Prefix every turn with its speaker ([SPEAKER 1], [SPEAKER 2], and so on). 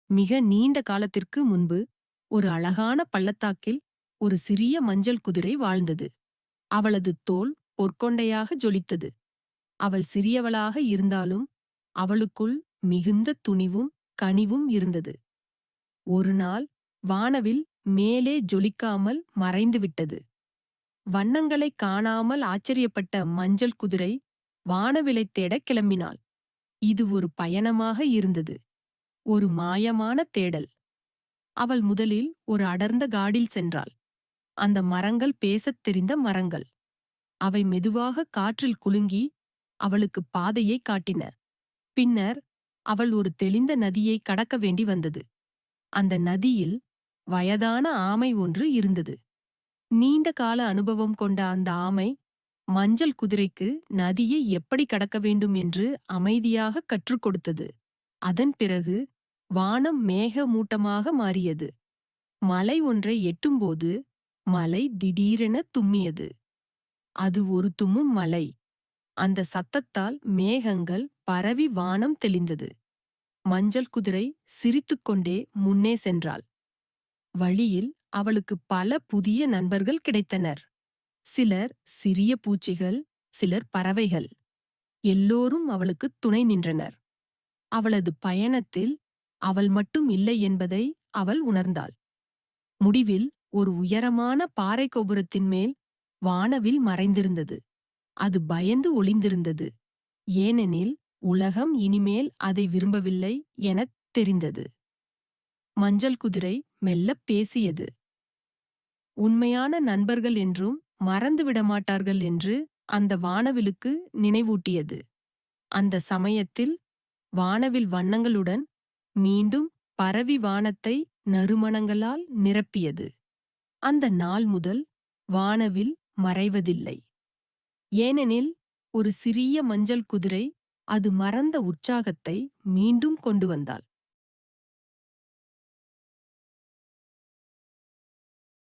[SPEAKER 1] மிக நீண்ட காலத்திற்கு முன்பு ஒரு அழகான பள்ளத்தாக்கில் ஒரு சிறிய மஞ்சள் குதிரை வாழ்ந்தது. அவளது தோல் பொற்கொண்டையாக ஜொலித்தது. அவள் சிறியவளாக இருந்தாலும் அவளுக்குள் மிகுந்த துணிவும் கனிவும் இருந்தது. ஒரு நாள் வானவில் மேலே ஜொலிக்காமல் மறைந்துவிட்டது. வண்ணங்களைக் காணாமல் ஆச்சரியப்பட்ட மஞ்சள் குதிரை வானவிலைத் தேடக் கிளம்பினாள். இது ஒரு பயணமாக இருந்தது. ஒரு மாயமான தேடல். அவள் முதலில் ஒரு அடர்ந்த காடில் சென்றாள். அந்த மரங்கள் பேசத் தெரிந்த மரங்கள். அவை மெதுவாக காற்றில் குலுங்கி அவளுக்கு பாதையை காட்டின. பின்னர் அவள் ஒரு தெளிந்த நதியை கடக்க வேண்டி வந்தது. அந்த நதியில் வயதான ஆமை ஒன்று இருந்தது. நீண்ட கால அனுபவம் கொண்ட அந்த ஆமை மஞ்சள் குதிரைக்கு நதியை எப்படி கடக்க வேண்டும் என்று அமைதியாக கற்றுக் கொடுத்தது. அதன் பிறகு வானம் மேகமூட்டமாக மாறியது. மலை ஒன்றை எட்டும்போது மலை திடீரென தும்மியது. அது ஒரு தும்மும் மலை. அந்த சத்தத்தால் மேகங்கள் பரவி வானம் தெளிந்தது. மஞ்சள் குதிரை சிரித்துக்கொண்டே முன்னே சென்றாள். வழியில் அவளுக்கு பல புதிய நண்பர்கள் கிடைத்தனர். சிலர் சிறிய பூச்சிகள், சிலர் பறவைகள். எல்லோரும் அவளுக்கு துணை நின்றனர். அவளது பயணத்தில் அவள் மட்டும் இல்லை என்பதை அவள் உணர்ந்தாள். முடிவில் ஒரு உயரமான பாறை கோபுரத்தின் மேல் வானவில் மறைந்திருந்தது. அது பயந்து ஒளிந்திருந்தது. ஏனெனில் உலகம் இனிமேல் அதை விரும்பவில்லை எனத் தெரிந்தது. மஞ்சள் குதிரை மெல்லப் பேசியது. உண்மையான நண்பர்கள் என்றும் மறந்துவிடமாட்டார்கள் என்று அந்த வானவிலுக்கு நினைவூட்டியது. அந்த சமயத்தில் வானவில் வண்ணங்களுடன் மீண்டும் பரவி வானத்தை நறுமணங்களால் நிரப்பியது. அந்த நாள் முதல் வானவில் மறைவதில்லை. ஏனெனில் ஒரு சிறிய மஞ்சள் குதிரை அது மறந்த உற்சாகத்தை மீண்டும் கொண்டு வந்தாள்.